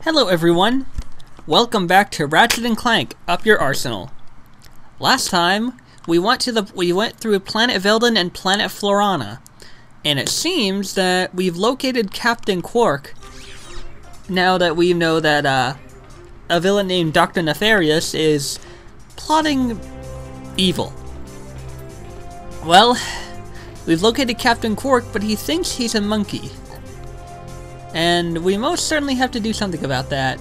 Hello everyone! Welcome back to Ratchet and Clank, Up Your Arsenal. Last time, we went through Planet Velden and Planet Florana, and it seems that we've located Captain Quark, now that we know that a villain named Dr. Nefarious is plotting evil. Well, we've located Captain Quark, but he thinks he's a monkey. And we most certainly have to do something about that.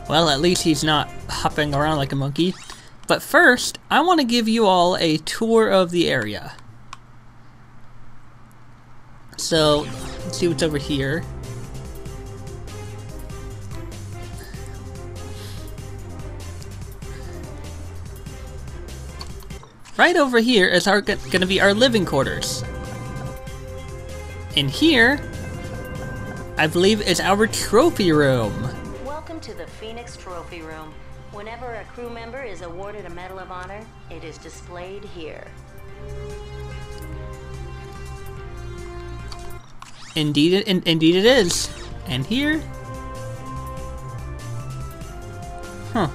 Well, at least he's not hopping around like a monkey. But first, I want to give you all a tour of the area. So, let's see what's over here. Right over here is gonna be our living quarters. In here, I believe, is our trophy room. Welcome to the Phoenix Trophy Room. Whenever a crew member is awarded a Medal of Honor, it is displayed here. Indeed it is. And here? Huh.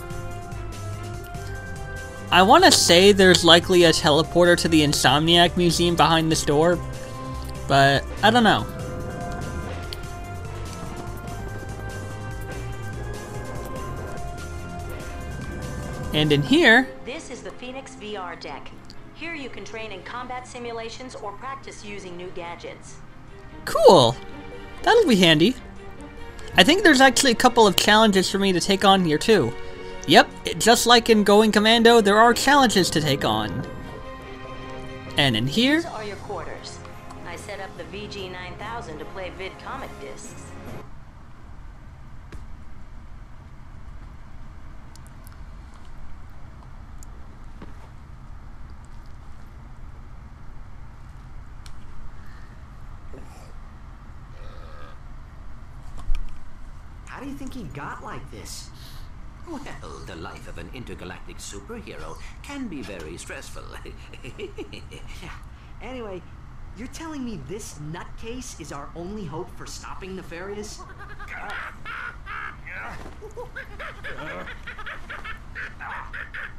I want to say there's likely a teleporter to the Insomniac Museum behind this door, but I don't know. And in here... This is the Phoenix VR deck. Here you can train in combat simulations or practice using new gadgets. Cool! That'll be handy. I think there's actually a couple of challenges for me to take on here too. Yep, just like in Going Commando, there are challenges to take on. And in here... These are your quarters. I set up the VG9000 to play vid comic discs. How do you think he got like this? Well, the life of an intergalactic superhero can be very stressful. Yeah. Anyway, you're telling me this nutcase is our only hope for stopping Nefarious?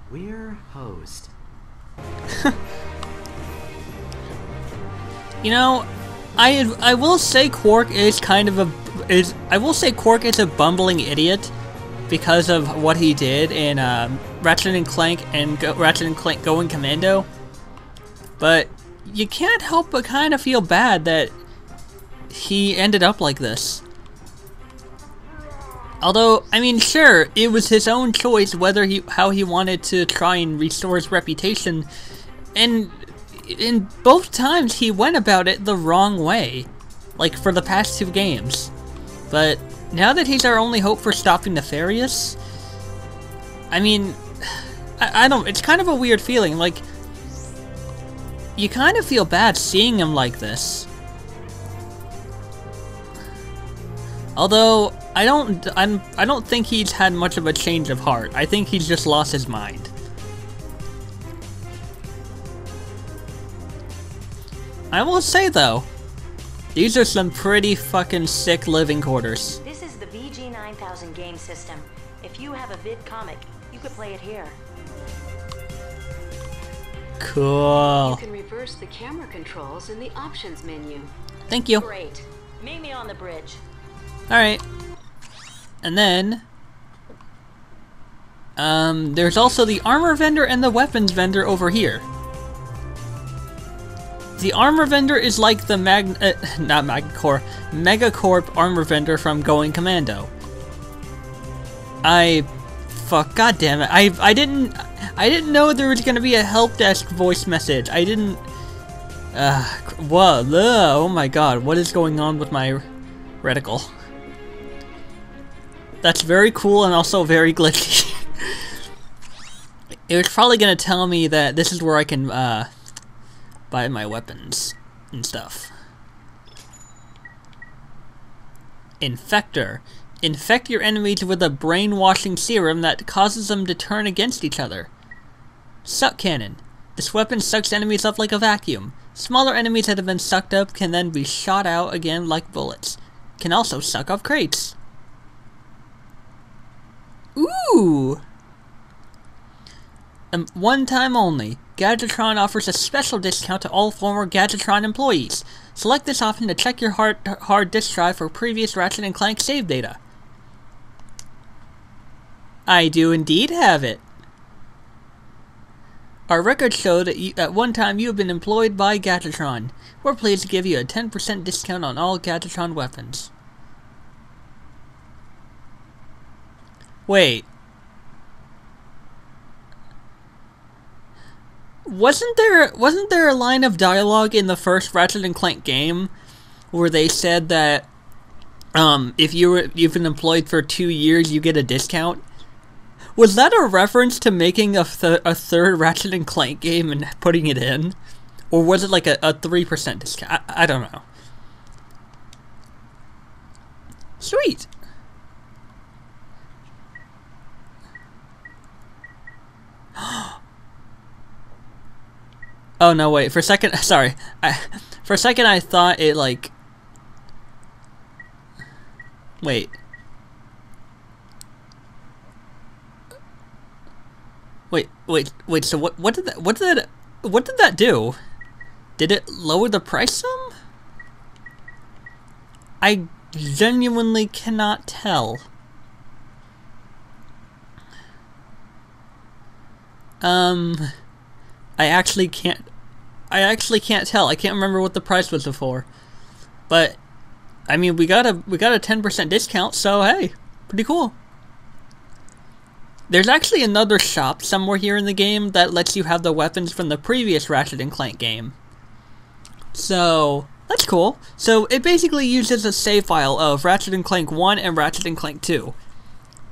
We're hosed. You know, I will say Quark is kind of Quark is a bumbling idiot because of what he did in Ratchet and Clank and Ratchet and Clank Going Commando. But you can't help but kind of feel bad that he ended up like this. Although, I mean, sure, it was his own choice how he wanted to try and restore his reputation, and in both times he went about it the wrong way, like for the past 2 games. But now that he's our only hope for stopping Nefarious, I mean, I don't, it's kind of a weird feeling, like, you kind of feel bad seeing him like this. Although, I don't think he's had much of a change of heart. I think he's just lost his mind. I will say though, these are some pretty fucking sick living quarters. This is the VG9000 game system. If you have a vid comic, you could play it here. Cool. You can reverse the camera controls in the options menu. Thank you. Great. Meet me on the bridge. Alright. And then... there's also the armor vendor and the weapons vendor over here. The armor vendor is like the Megacorp armor vendor from Going Commando. God damn it. I didn't know there was gonna be a help desk voice message. I didn't... Whoa, oh my god, what is going on with my reticle? That's very cool and also very glitchy. It was probably gonna tell me that this is where I can, buy my weapons and stuff. Infector. Infect your enemies with a brainwashing serum that causes them to turn against each other. Suck Cannon. This weapon sucks enemies up like a vacuum. Smaller enemies that have been sucked up can then be shot out again like bullets. Can also suck up crates. Ooh! One time only. Gadgetron offers a special discount to all former Gadgetron employees. Select this option to check your hard disk drive for previous Ratchet and Clank save data. I do indeed have it. Our records show that at one time you have been employed by Gadgetron. We're pleased to give you a 10% discount on all Gadgetron weapons. Wait. Wasn't there a line of dialogue in the first Ratchet and Clank game where they said that if you've been employed for 2 years you get a discount? Was that a reference to making a third Ratchet and Clank game and putting it in? Or was it like a 3% discount? I don't know. Sweet! Oh no, wait, for a second, sorry. For a second I thought it like... Wait. Wait, so what did that do? Did it lower the price some? I genuinely cannot tell. I actually can't tell. I can't remember what the price was before. But I mean, we got a 10% discount, so hey, pretty cool. There's actually another shop somewhere here in the game that lets you have the weapons from the previous Ratchet and Clank game. So, that's cool. So, it basically uses a save file of Ratchet and Clank 1 and Ratchet and Clank 2.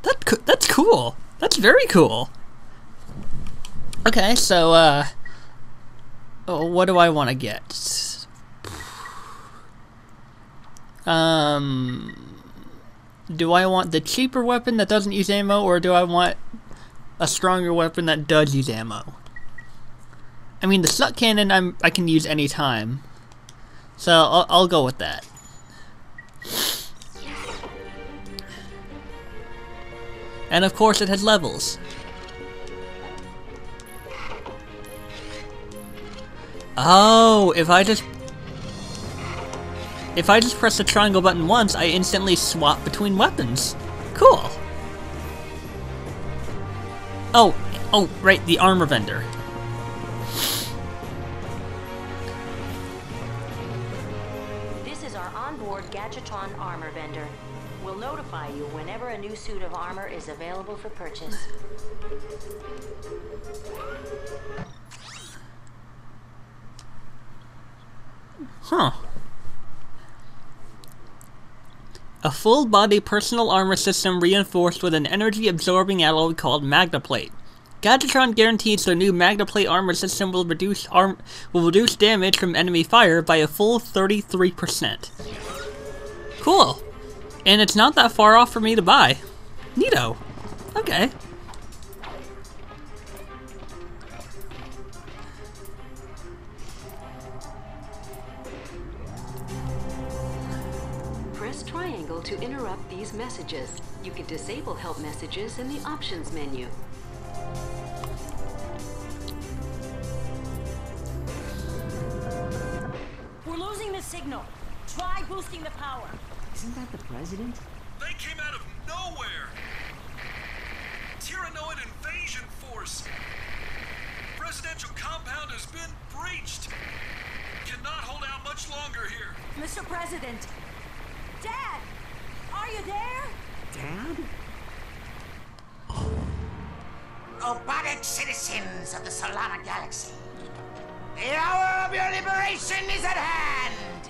That's cool. That's very cool. Okay, so, what do I want to get? Do I want the cheaper weapon that doesn't use ammo, or do I want a stronger weapon that does use ammo? I mean, the suck cannon I can use any time, so I'll go with that. And of course, it has levels. Oh, if I just press the triangle button once, I instantly swap between weapons. Cool. Oh, right, the armor vendor. This is our onboard Gadgetron armor vendor. We'll notify you whenever a new suit of armor is available for purchase. Huh. A full-body personal armor system reinforced with an energy-absorbing alloy called MagnaPlate. Gadgetron guarantees their new MagnaPlate armor system will reduce damage from enemy fire by a full 33%. Cool. And it's not that far off for me to buy. Neato. Okay. Press triangle to interrupt these messages. You can disable help messages in the options menu. We're losing the signal. Try boosting the power. Isn't that the president? They came out of nowhere! Tyrhannoid invasion force! Presidential compound has been breached! Cannot hold out much longer here! Mr. President! Dad! Are you there? Dad? Robotic citizens of the Solana Galaxy, the hour of your liberation is at hand!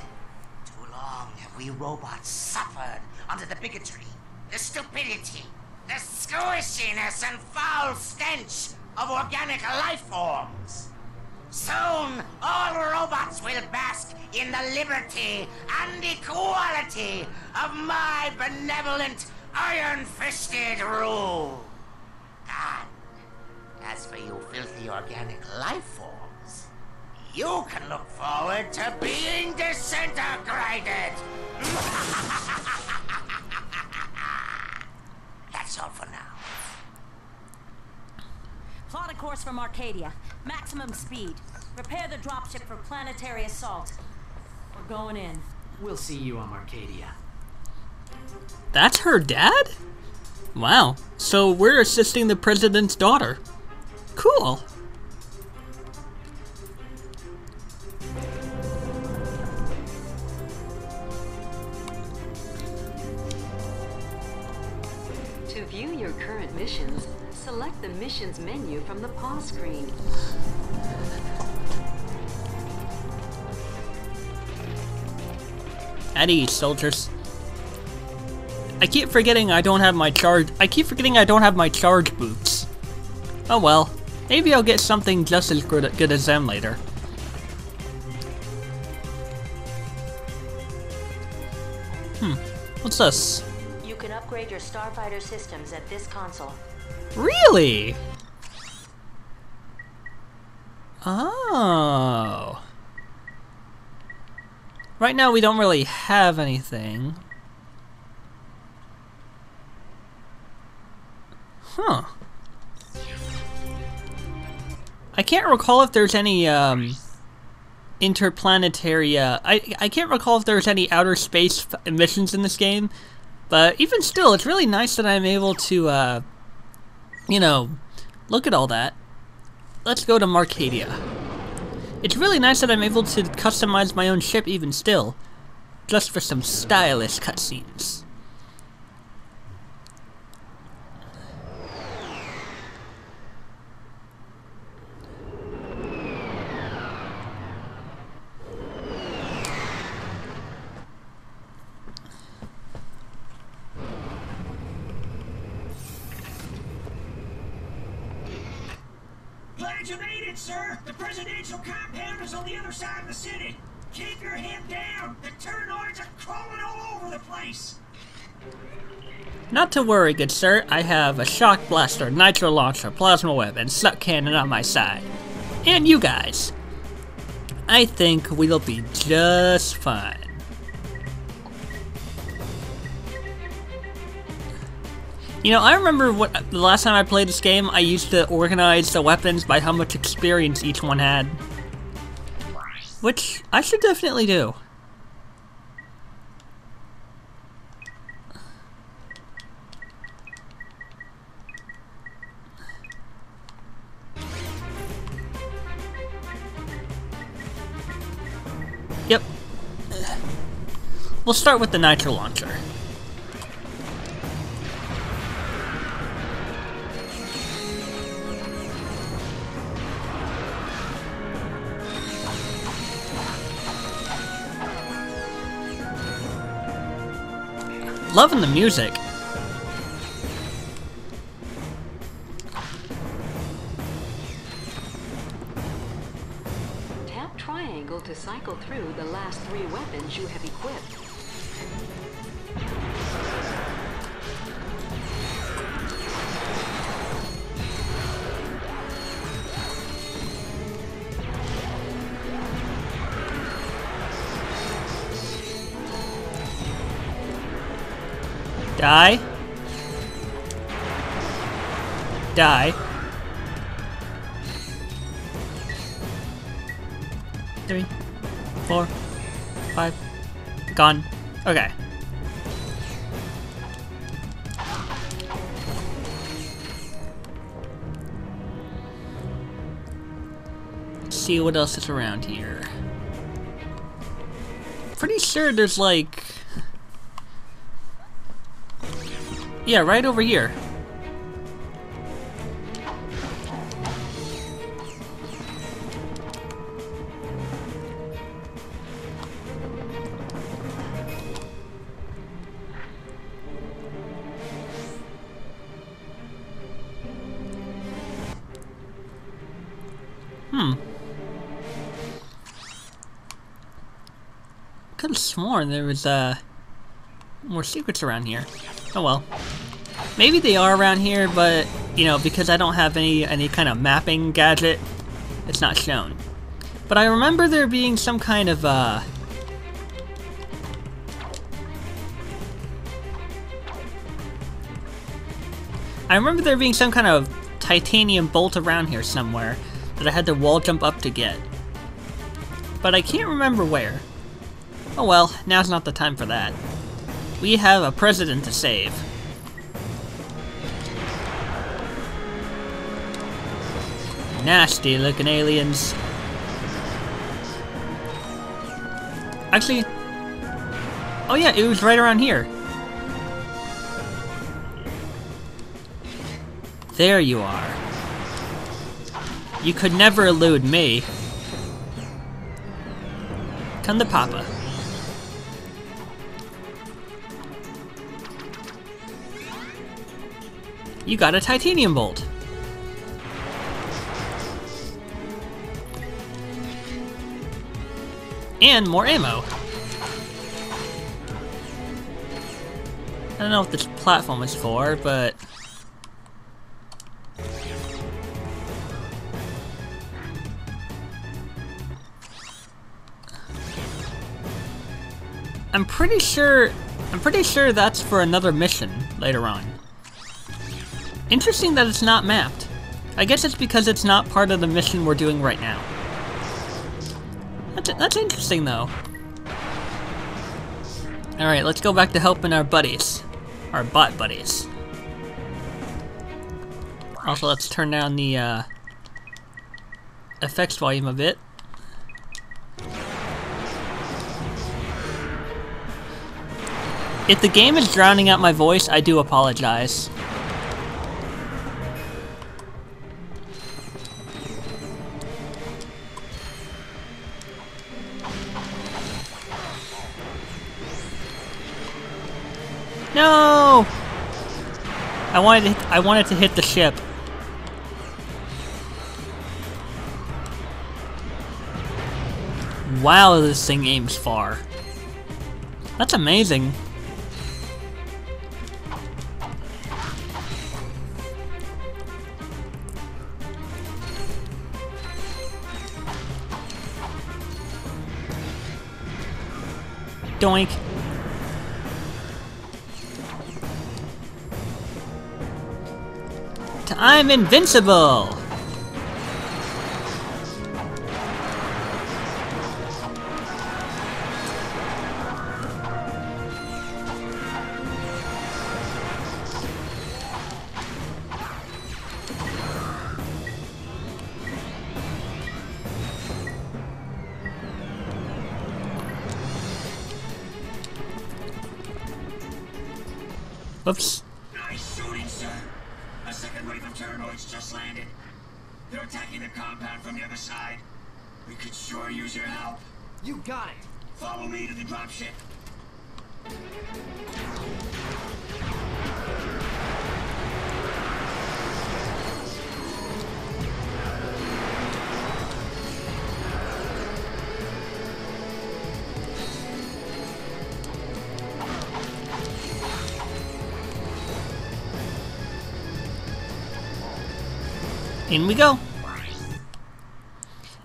Too long have we robots suffered under the bigotry, the stupidity, the squishiness and foul stench of organic life forms. Soon, all robots will bask in the liberty and equality of my benevolent, iron-fisted rule. And as for you filthy organic life forms, you can look forward to being disintegrated. That's all for now. Plot a course for Marcadia. Maximum speed. Prepare the dropship for planetary assault. We're going in. We'll see you on Marcadia. That's her dad? Wow. So we're assisting the president's daughter. Cool. To view your current missions, select the missions menu from the pause screen. At ease, soldiers. I keep forgetting I don't have my charge. I keep forgetting I don't have my charge boots. Oh well. Maybe I'll get something just as good as them later. What's this? You can upgrade your Starfighter systems at this console. Really? Oh. Right now we don't really have anything. Huh. I can't recall if there's any interplanetary I can't recall if there's any outer space missions in this game, but even still it's really nice that I'm able to you know, look at all that. Let's go to Marcadia. It's really nice that I'm able to customize my own ship even still, just for some stylish cutscenes. Glad you made it, sir. The presidential compound is on the other side of the city. Keep your head down. The Tyrhannoids are crawling all over the place. Not to worry, good sir. I have a shock blaster, nitro launcher, plasma web, and suck cannon on my side. And you guys. I think we'll be just fine. You know, I remember the last time I played this game, I used to organize the weapons by how much experience each one had. Which I should definitely do. Yep. We'll start with the Nitro Launcher. Loving the music. Tap triangle to cycle through the last 3 weapons you have equipped. Die. Die. 3, 4, 5. Gone. Okay. Let's see what else is around here. Pretty sure there's like... Yeah, right over here. Could have sworn there was more secrets around here. Oh well. Maybe they are around here, but you know, because I don't have any kind of mapping gadget, it's not shown. But I remember there being some kind of, I remember there being some kind of titanium bolt around here somewhere that I had to wall jump up to get. But I can't remember where. Oh well, now's not the time for that. We have a president to save. Nasty looking aliens. Actually, oh yeah, it was right around here. There you are. You could never elude me. Come to Papa. You got a titanium bolt. And more ammo. I don't know what this platform is for, but... I'm pretty sure that's for another mission later on. Interesting that it's not mapped. I guess it's because it's not part of the mission we're doing right now. That's interesting, though. Alright, let's go back to helping our buddies. Our bot buddies. Also, let's turn down the, effects volume a bit. If the game is drowning out my voice, I do apologize. No! I wanted to hit the ship. Wow, this thing aims far. That's amazing. Doink. I'm invincible! Whoops. Nice shooting, sir. A second wave of Tyrhannoids just landed. They're attacking the compound from the other side. We could sure use your help. You got it. Follow me to the dropship. In we go.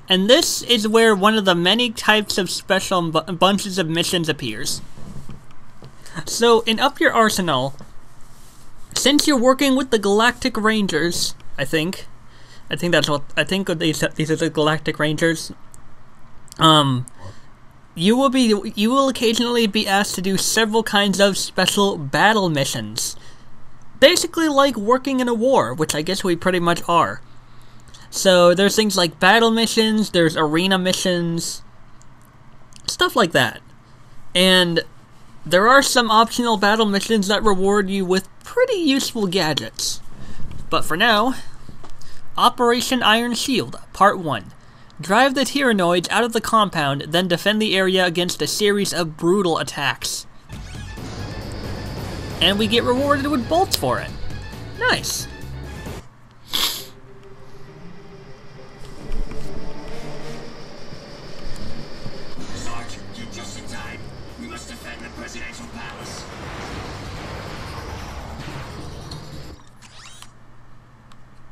And this is where one of the many types of special bunches of missions appears. So, in Up Your Arsenal, since you're working with the Galactic Rangers, I think these are the Galactic Rangers. You will occasionally be asked to do several kinds of special battle missions. Basically like working in a war, which I guess we pretty much are. So there's things like battle missions, there's arena missions, stuff like that. And there are some optional battle missions that reward you with pretty useful gadgets. But for now, Operation Iron Shield, Part 1. Drive the Tyrhannoids out of the compound, then defend the area against a series of brutal attacks. And we get rewarded with bolts for it. Nice. Sergeant, you're just in time. We must defend the presidential palace.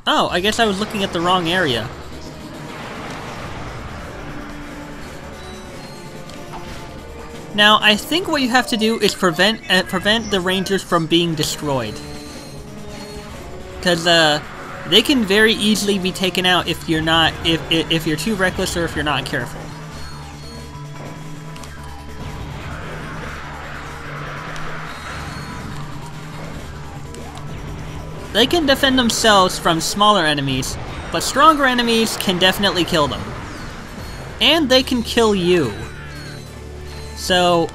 Oh, I guess I was looking at the wrong area. Now, I think what you have to do is prevent the Rangers from being destroyed. Because, they can very easily be taken out if you're not, if you're too reckless or if you're not careful. They can defend themselves from smaller enemies, but stronger enemies can definitely kill them. And they can kill you. So,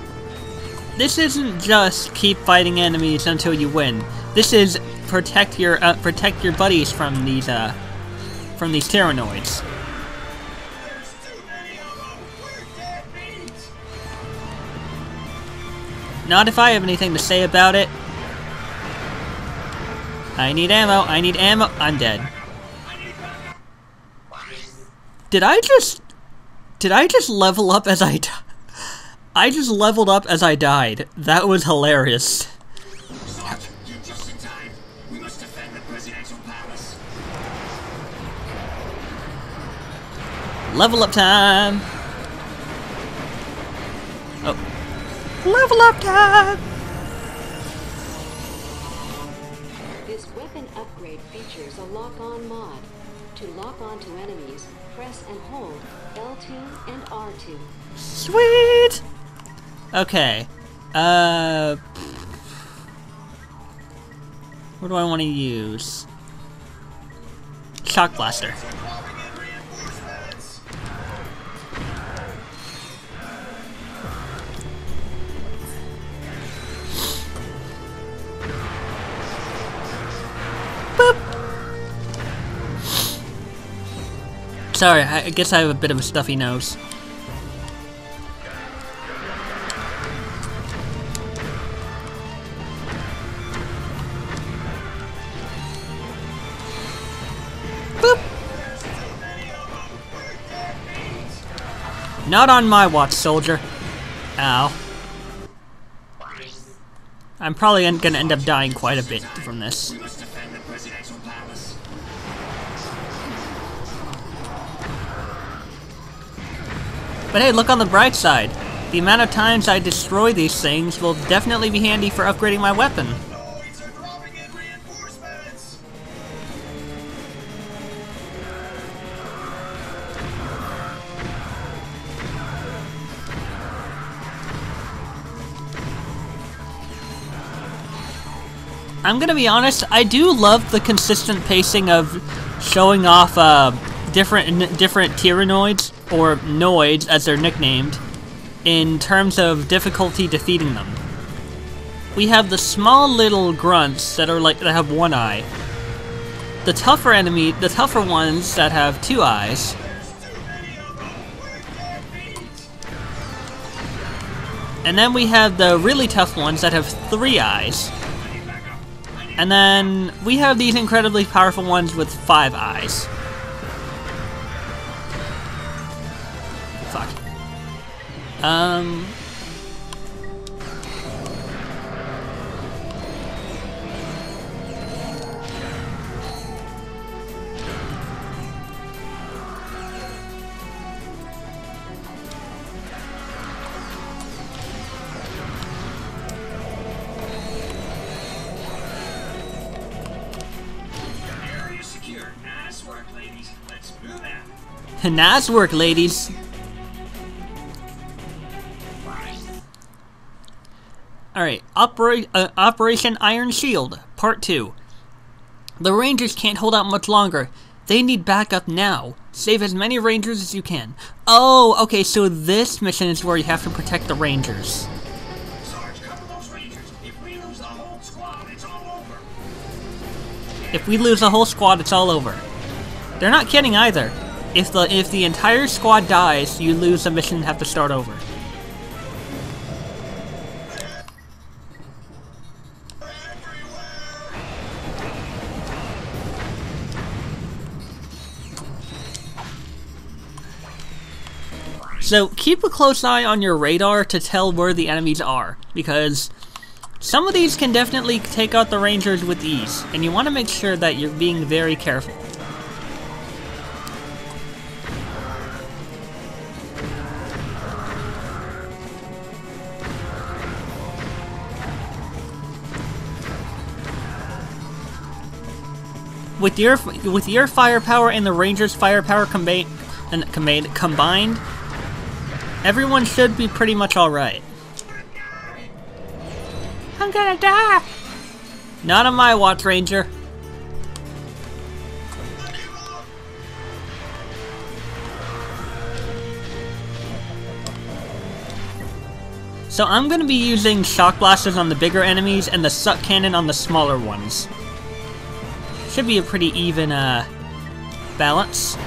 this isn't just keep fighting enemies until you win. This is protect your buddies from these Tyrhannoids. Not if I have anything to say about it. I need ammo, I need ammo. I'm dead. Did I just level up as I died? I just leveled up as I died. That was hilarious. Sergeant, you're just in time. We must defend the presidential palace. Level up time! Oh. Level up time! This weapon upgrade features a lock-on mod. To lock on to enemies, press and hold L2 and R2. Sweet! Okay. What do I want to use? Shock Blaster. Boop! Sorry, I guess I have a bit of a stuffy nose. Not on my watch, soldier. Ow. I'm probably gonna end up dying quite a bit from this. We must defend the presidential palace. But hey, look on the bright side. The amount of times I destroy these things will definitely be handy for upgrading my weapon. Tyrhannoids are dropping in reinforcements. I'm gonna be honest, I do love the consistent pacing of showing off different Tyrhannoids, or Noids as they're nicknamed, in terms of difficulty defeating them. We have the small little grunts that have one eye. The tougher ones that have two eyes. And then we have the really tough ones that have three eyes. And then we have these incredibly powerful ones with 5 eyes. Fuck. Area secure. Nice work, ladies. Let's move out. Nice work, ladies. Alright, Operation Iron Shield, Part 2. The Rangers can't hold out much longer. They need backup now. Save as many Rangers as you can. Oh, okay, so this mission is where you have to protect the Rangers. Sarge, cover those Rangers. If we lose the whole squad, it's all over. If we lose the whole squad, it's all over. They're not kidding either. If the entire squad dies, you lose the mission and have to start over. So keep a close eye on your radar to tell where the enemies are, because some of these can definitely take out the Rangers with ease, and you want to make sure that you're being very careful. with your firepower and the Rangers' firepower combined, everyone should be pretty much all right. I'm gonna die. Not on my watch, Ranger. So I'm gonna be using shock blasters on the bigger enemies and the suck cannon on the smaller ones. Should be a pretty even balance.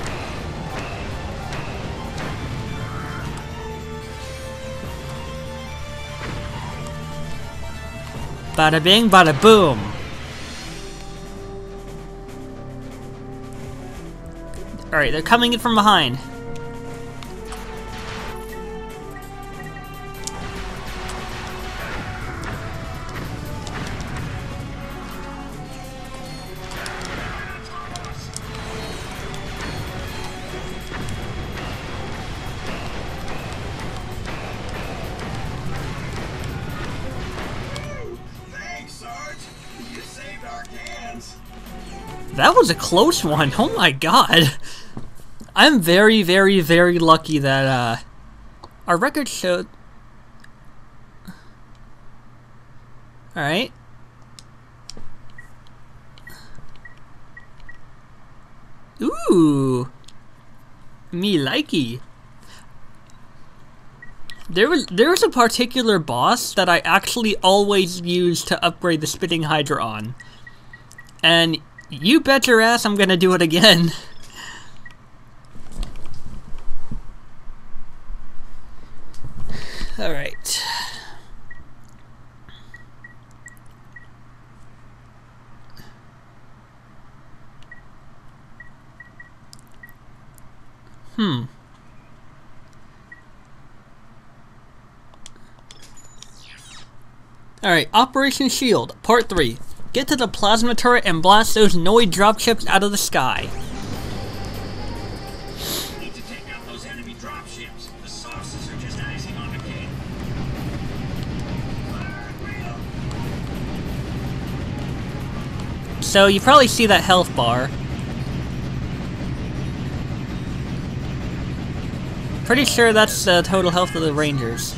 Bada bing, bada boom. Alright, they're coming in from behind. That was a close one. Oh my god. I'm very, very, very lucky that our record showed. Alright. Ooh. Me likey. There was a particular boss that I actually always use to upgrade the Spitting Hydra on. And you bet your ass I'm gonna do it again. Alright. Alright, Operation Shield, Part 3. Get to the plasma turret and blast those Noid dropships out of the sky. We need to take out those enemy dropships. The sauces are just icing on the cake. So you probably see that health bar. Pretty sure that's the total health of the Rangers.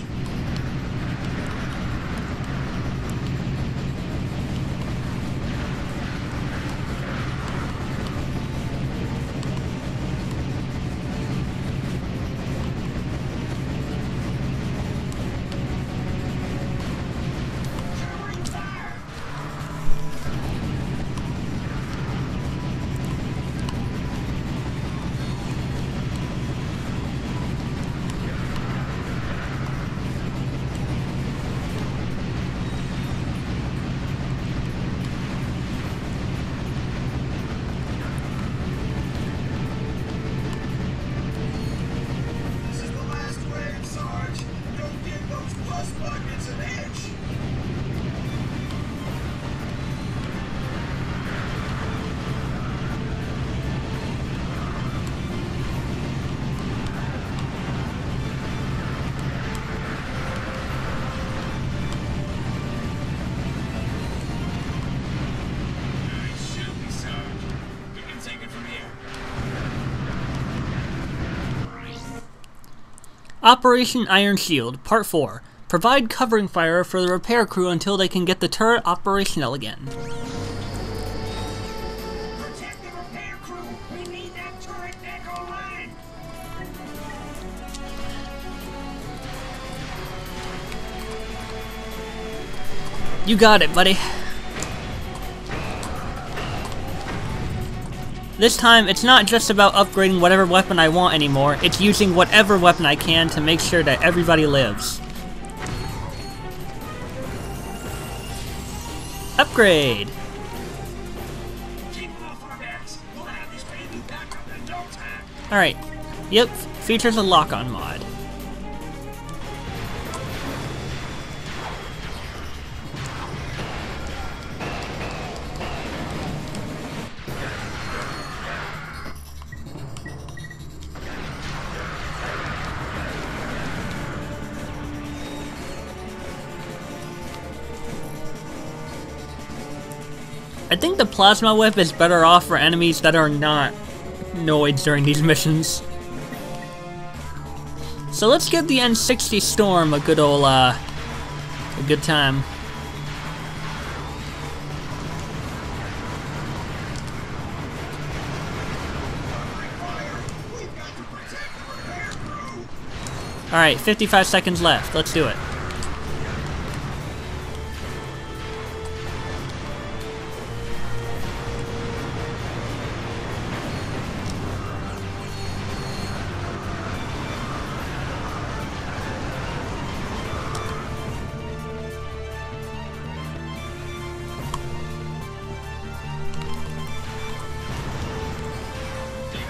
Operation Iron Shield, Part 4. Provide covering fire for the repair crew until they can get the turret operational again. Protect the repair crew. We need that turret back online. You got it, buddy. This time, it's not just about upgrading whatever weapon I want anymore, it's using whatever weapon I can to make sure that everybody lives. Upgrade! Keep off our backs. We'll have this baby back up in no time. Alright, yep, features a lock-on mod. I think the plasma whip is better off for enemies that are not Noids during these missions. So let's give the N60 Storm a good ol' a good time. Alright, 55 seconds left. Let's do it.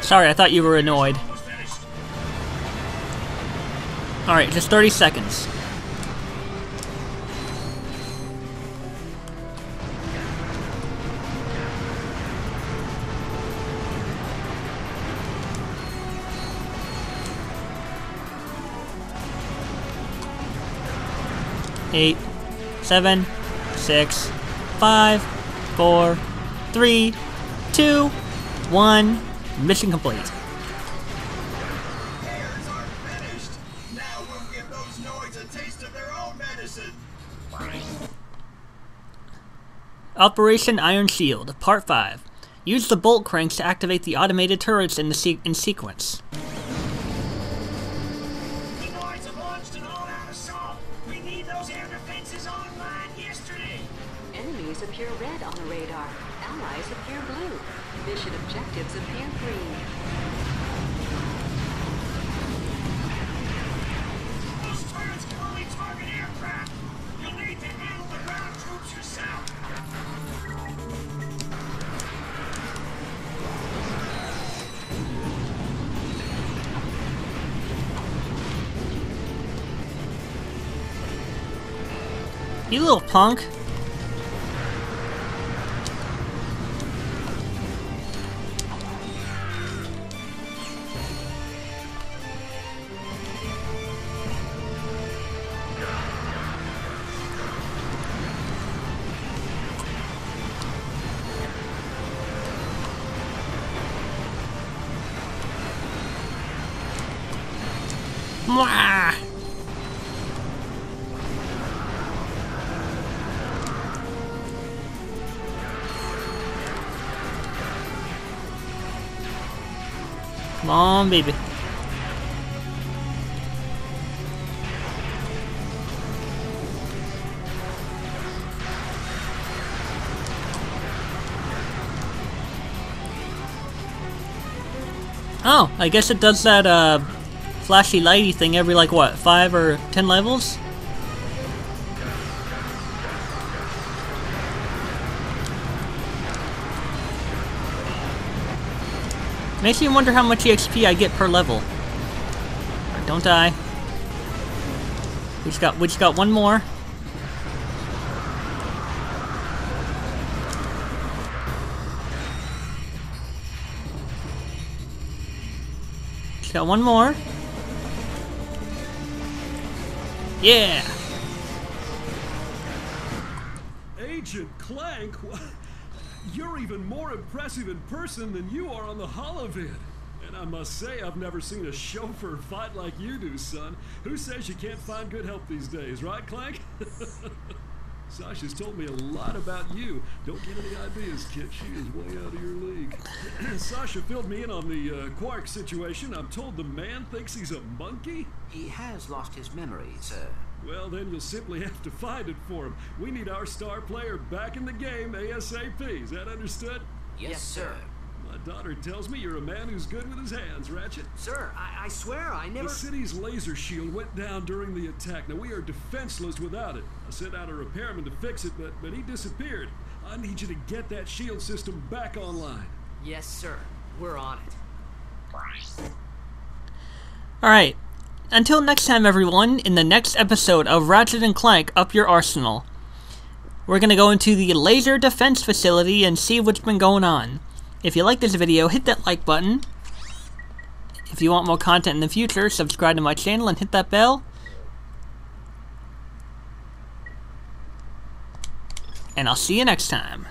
Sorry, I thought you were annoyed. Alright, just 30 seconds. Eight, 7, 6, 5, 4, 3, 2, 1. Mission complete. Errors are finished. Now we'll give those Noids a taste of their own medicine. Operation Iron Shield, Part 5. Use the bolt cranks to activate the automated turrets in sequence. The Noids have launched an all-out assault. We need those air defenses online yesterday. Enemies appear red on the radar. Allies appear blue. Mission objectives appear green. Those turrets can only target aircraft. You'll need to handle the ground troops yourself. You little punk. Mwah! Come on, baby. Oh, I guess it does that, flashy lighty thing every, like, what, 5 or 10 levels? Makes me wonder how much EXP I get per level. Right, don't die. We just got one more. Just got one more. Yeah! Agent Clank? You're even more impressive in person than you are on the holovid. And I must say, I've never seen a chauffeur fight like you do, son. Who says you can't find good help these days, right, Clank? Sasha's told me a lot about you. Don't get any ideas, kid. She is way out of your league. Sasha filled me in on the Quark situation. I'm told the man thinks he's a monkey. He has lost his memory, sir. Well, then you'll simply have to find it for him. We need our star player back in the game ASAP. Is that understood? Yes, sir. My daughter tells me you're a man who's good with his hands, Ratchet. Sir, I swear I never... The city's laser shield went down during the attack. Now, we are defenseless without it. I sent out a repairman to fix it, but he disappeared. I need you to get that shield system back online. Yes, sir. We're on it. Alright. Until next time, everyone, in the next episode of Ratchet and Clank Up Your Arsenal. We're gonna go into the laser defense facility and see what's been going on. If you like this video, hit that like button. If you want more content in the future, subscribe to my channel and hit that bell. And I'll see you next time.